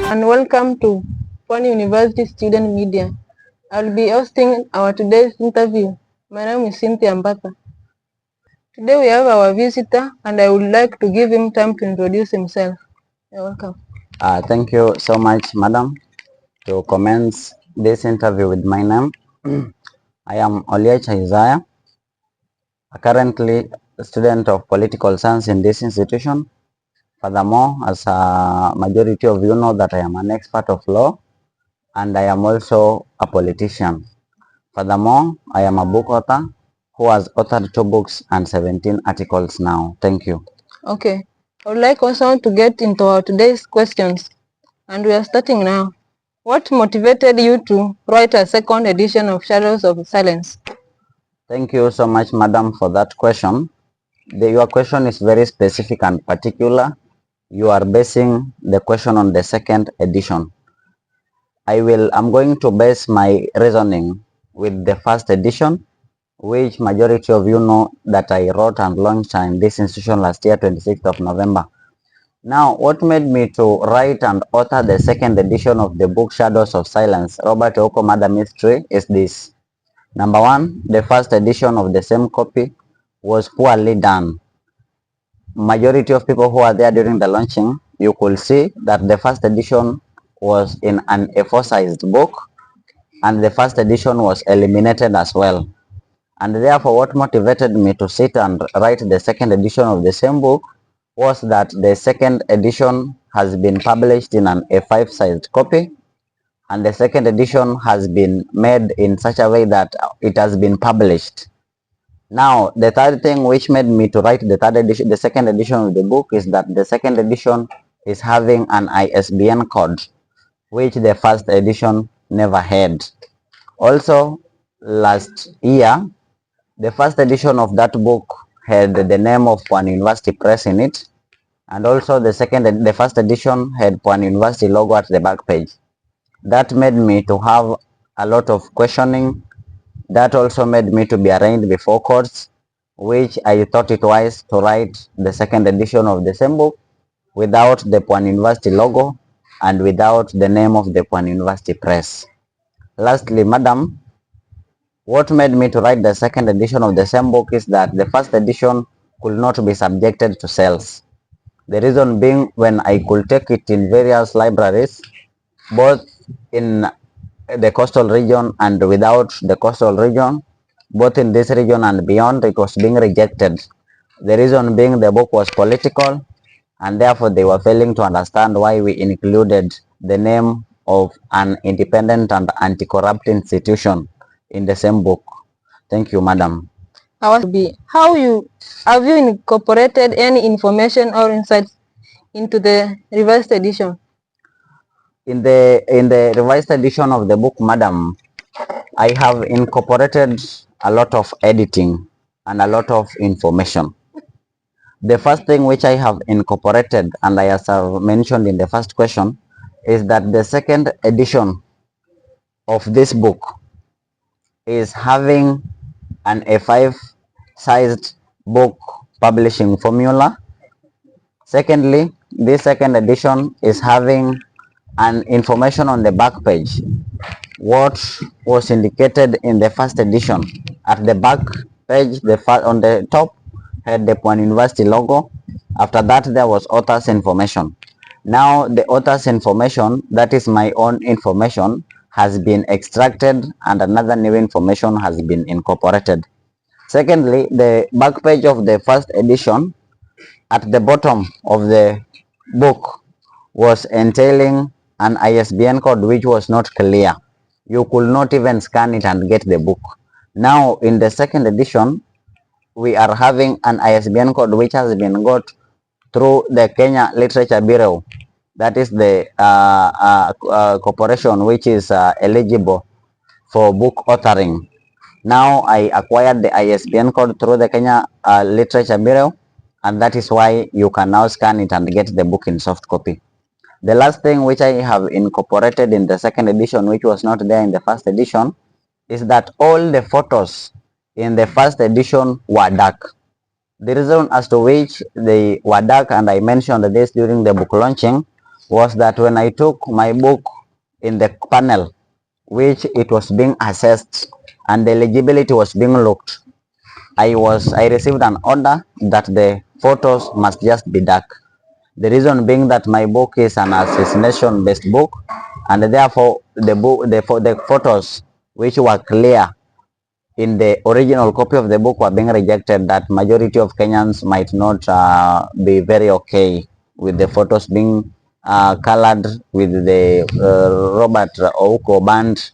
and welcome to Pony University Student Media. I'll be hosting our today's interview. My name is Cynthia Mbata. Today we have our visitor and I would like to give him time to introduce himself. You're welcome. Thank you so much, madam, to commence this interview with my name. I am Oliech Isaiah, currently a student of political science in this institution. Furthermore, as a majority of you know that I am an expert of law and I am also a politician. Furthermore, I am a book author who has authored 2 books and 17 articles now. Thank you. Okay. I would like also to get into our today's questions. And we are starting now. What motivated you to write a second edition of Shadows of Silence? Thank you so much, madam, for that question. Your question is very specific and particular. You are basing the question on the second edition. I'm going to base my reasoning with the first edition, which majority of you know that I wrote and launched in this institution last year, 26th of November. Now, what made me to write and author the second edition of the book Shadows of Silence, Robert Oko Murder Mystery, is this. Number one, the first edition of the same copy was poorly done. Majority of people who are there during the launching, you could see that the first edition was in an A4 sized book and the first edition was eliminated as well. And therefore, what motivated me to sit and write the second edition of the same book was that the second edition has been published in an A5 sized copy and the second edition has been made in such a way that it has been published. Now, the third thing which made me to write the second edition of the book is that the second edition is having an ISBN code, which the first edition never had. Also, last year, the first edition of that book had the name of Pwan University Press in it, and also the first edition had Pwan University logo at the back page. That made me to have a lot of questioning. That also made me to be arraigned before courts, which I thought it wise to write the second edition of the same book without the Pwan University logo and without the name of the Pwan University Press. Lastly, madam, what made me to write the second edition of the same book is that the first edition could not be subjected to sales. The reason being, when I could take it in various libraries, both in the coastal region and without the coastal region, both in this region and beyond, it was being rejected. The reason being the book was political and therefore they were failing to understand why we included the name of an independent and anti-corrupt institution in the same book. Thank you, madam. How have you incorporated any information or insights into the revised edition? In the revised edition of the book, madam, I have incorporated a lot of editing and a lot of information. The first thing which I have incorporated, and I have mentioned in the first question, is that the second edition of this book is having an A5 sized book publishing formula. Secondly, this second edition is having an information on the back page what was indicated in the first edition. At the back page, on the top had the Pwan University logo. After that, there was author's information. Now, the author's information, that is my own information, has been extracted and another new information has been incorporated. Secondly, the back page of the first edition, at the bottom of the book, was entailing an ISBN code which was not clear. You could not even scan it and get the book. Now, in the second edition, we are having an ISBN code which has been got through the Kenya Literature Bureau. That is the corporation which is eligible for book authoring. Now, I acquired the ISBN code through the Kenya Literature Bureau, and that is why you can now scan it and get the book in soft copy. The last thing which I have incorporated in the second edition, which was not there in the first edition, is that all the photos in the first edition were dark. The reason as to which they were dark, and I mentioned this during the book launching, was that when I took my book in the panel, which it was being assessed and the eligibility was being looked, I received an order that the photos must just be dark. The reason being that my book is an assassination based book, and therefore the photos which were clear in the original copy of the book were being rejected, that majority of Kenyans might not be very okay with the photos being colored with the Robert Ouko band,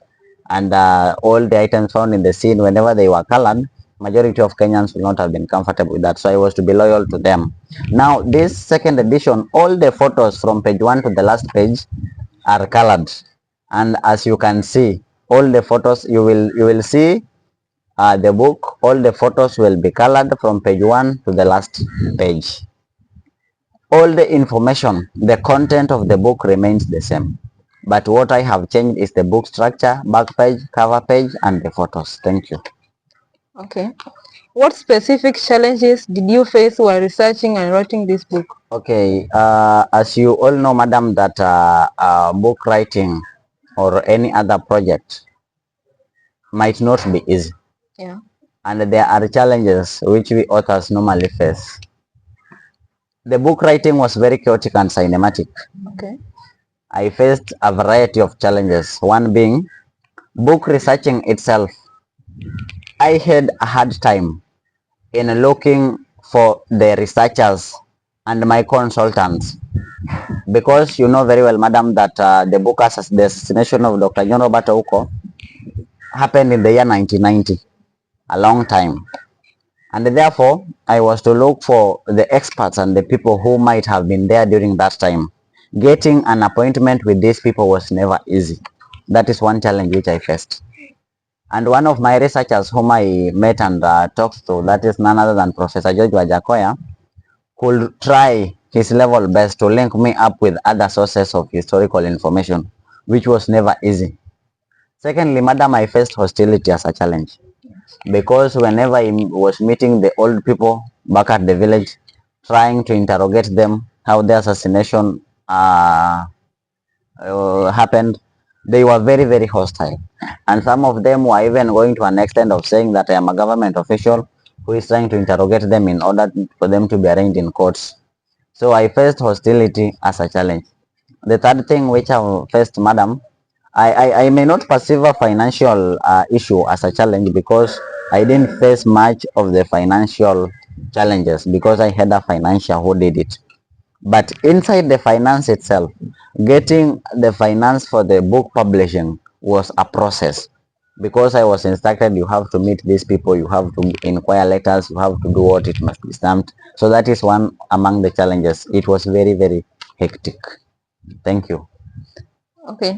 and all the items found in the scene whenever they were colored. Majority of Kenyans will not have been comfortable with that, so I was to be loyal to them. Now this second edition, all the photos from page 1 to the last page are colored, and as you can see, all the photos you will see the book, all the photos will be colored from page 1 to the last page. All the information, the content of the book remains the same. But what I have changed is the book structure, back page, cover page, and the photos. Thank you. Okay. What specific challenges did you face while researching and writing this book? Okay, as you all know, madam, that book writing or any other project might not be easy. Yeah. And there are challenges which we authors normally face. The book writing was very chaotic and cinematic. Okay. I faced a variety of challenges, one being book researching itself. I had a hard time in looking for the researchers and my consultants, because you know very well, madam, that the book the assassination of Dr. John Robert Ouko happened in the year 1990, a long time. And therefore, I was to look for the experts and the people who might have been there during that time. Getting an appointment with these people was never easy. That is one challenge which I faced. And one of my researchers whom I met and talked to, that is none other than Professor George Wajakoya, could try his level best to link me up with other sources of historical information, which was never easy. Secondly, madam, I faced hostility as a challenge, because whenever I was meeting the old people back at the village, trying to interrogate them how the assassination happened, they were very, very hostile. And some of them were even going to an extent of saying that I am a government official who is trying to interrogate them in order for them to be arraigned in courts. So I faced hostility as a challenge. The third thing which I faced, madam, I may not perceive a financial issue as a challenge, because I didn't face much of the financial challenges because I had a financier who did it. But inside the finance itself, getting the finance for the book publishing was a process, because I was instructed, you have to meet these people, you have to inquire letters, you have to do what, it must be stamped. So that is one among the challenges. It was very, very hectic. Thank you. Okay.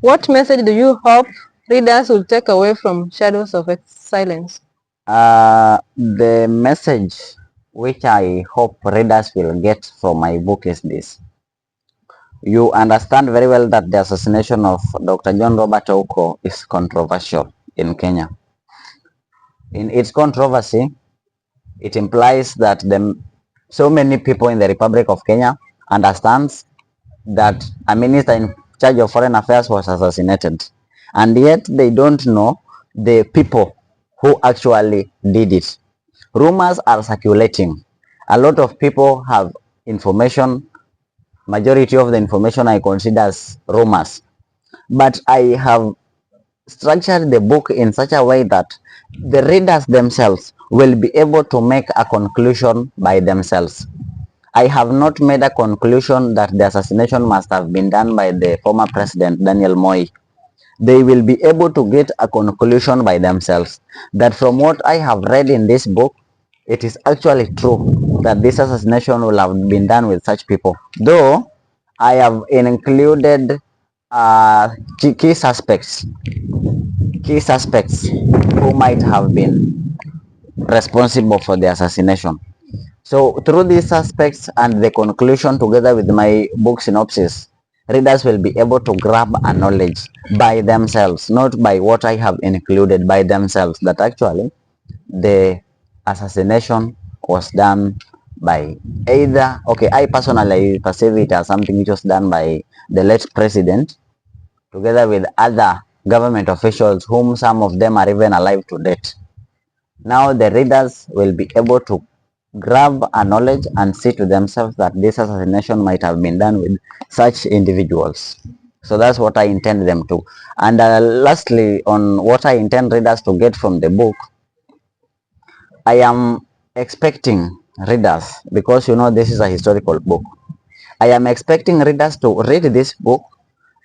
What message do you hope readers will take away from Shadows of Silence? The message which I hope readers will get from my book is this. You understand very well that the assassination of Dr. John Robert Ouko is controversial in Kenya. In its controversy, it implies that so many people in the Republic of Kenya understands that a minister in charge of foreign affairs was assassinated, and yet they don't know the people who actually did it. Rumors are circulating. A lot of people have information. Majority of the information I consider as rumors, but I have structured the book in such a way that the readers themselves will be able to make a conclusion by themselves. I have not made a conclusion that the assassination must have been done by the former president Daniel Moi. They will be able to get a conclusion by themselves, that from what I have read in this book, it is actually true that this assassination will have been done with such people. Though I have included uh, key suspects, who might have been responsible for the assassination. So through these aspects and the conclusion, together with my book synopsis, readers will be able to grab a knowledge by themselves, not by what I have included, by themselves, that actually the assassination was done by either, okay, I personally perceive it as something which was done by the late president together with other government officials whom some of them are even alive to date. Now the readers will be able to grab a knowledge and see to themselves that this assassination might have been done with such individuals. So that's what I intend them to. And lastly, on what I intend readers to get from the book, I am expecting readers, because you know this is a historical book, I am expecting readers to read this book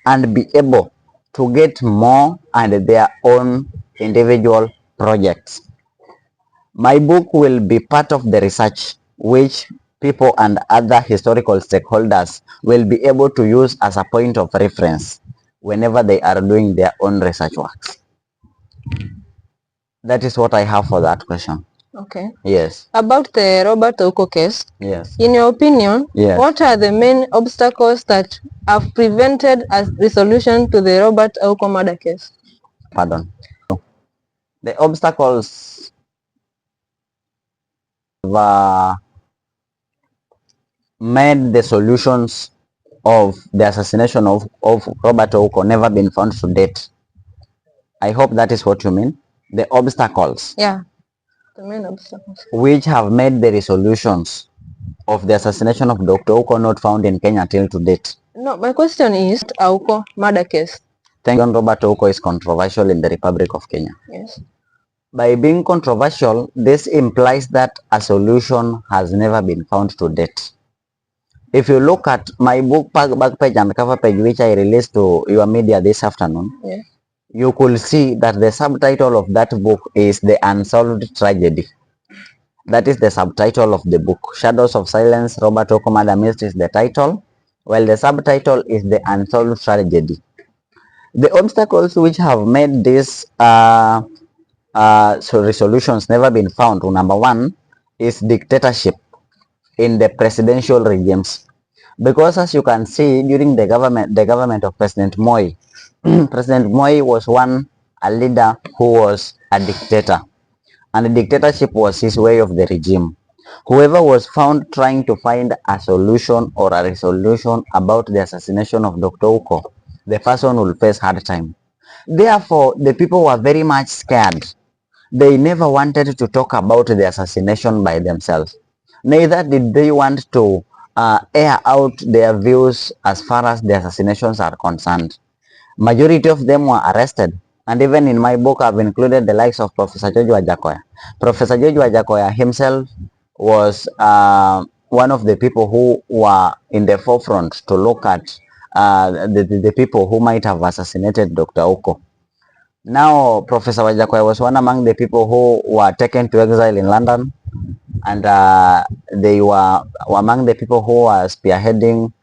and be able to get more and their own individual projects. My book will be part of the research which people and other historical stakeholders will be able to use as a point of reference whenever they are doing their own research works. That is what I have for that question. Okay. Yes. About the Robert Oko case, Yes. in your opinion, Yes. what are the main obstacles that have prevented a resolution to the Robert Oko murder case? Pardon. The obstacles have made the solutions of the assassination of Robert Oko never been found to date. I hope that is what you mean. The obstacles. Yeah, the main obstacles. Which have made the resolutions of the assassination of Dr. Oko not found in Kenya till to date. No, my question is Oko murder case. Thank you. Robert Oko is controversial in the Republic of Kenya. Yes. By being controversial, this implies that a solution has never been found to date. If you look at my book back page and cover page, which I released to your media this afternoon, Yeah, you could see that the subtitle of that book is The Unsolved Tragedy. That is the subtitle of the book. Shadows of Silence, Robert Oko Murder Mystery is the title, while the subtitle is The Unsolved Tragedy. The obstacles which have made this resolutions never been found, number one, is dictatorship in the presidential regimes. Because as you can see, during the government of President Moi, President Moi was a leader who was a dictator, and the dictatorship was his way of the regime. Whoever was found trying to find a solution or a resolution about the assassination of Dr. Oko, the person will face hard time. Therefore, the people were very much scared. They never wanted to talk about the assassination by themselves. Neither did they want to air out their views as far as the assassinations are concerned. Majority of them were arrested. And even in my book, I've included the likes of Professor George Wajakoya. Professor George Wajakoya himself was one of the people who were in the forefront to look at the people who might have assassinated Dr. Oko. Now, Professor Wajakoya was one among the people who were taken to exile in London, and they were among the people who were spearheading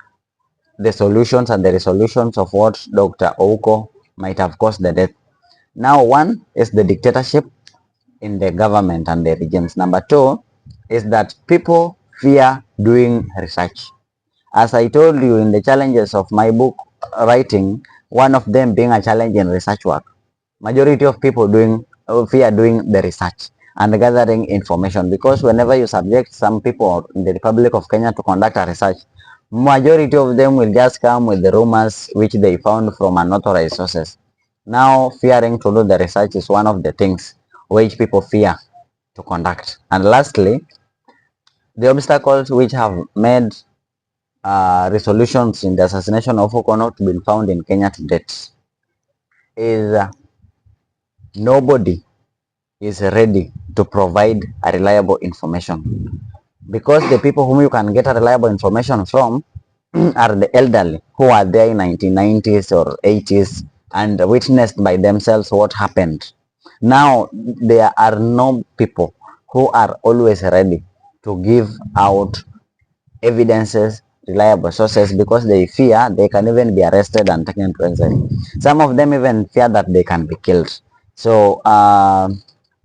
the solutions and the resolutions of what Dr. Oko might have caused the death. Now, one is the dictatorship in the government and the regimes. Number two is that people fear doing research. As I told you in the challenges of my book writing, one of them being a challenge in research work. Majority of people fear doing the research and gathering information, because whenever you subject some people in the Republic of Kenya to conduct a research, majority of them will just come with the rumors which they found from unauthorized sources. Now, fearing to do the research is one of the things which people fear to conduct. And lastly, the obstacles which have made resolutions in the assassination of Oko not been found in Kenya to date is nobody is ready to provide a reliable information, because the people whom you can get a reliable information from are the elderly who are there in 1990s or 80s and witnessed by themselves what happened. Now there are no people who are always ready to give out evidences, reliable sources, because they fear they can even be arrested and taken to exile. Some of them even fear that they can be killed. So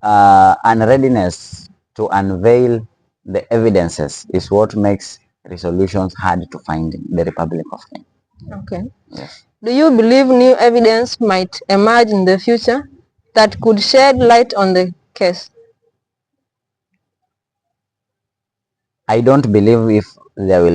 unreadiness to unveil the evidences is what makes resolutions hard to find in the Republic of Kenya. Okay. Yes. Do you believe new evidence might emerge in the future that could shed light on the case? I don't believe if there will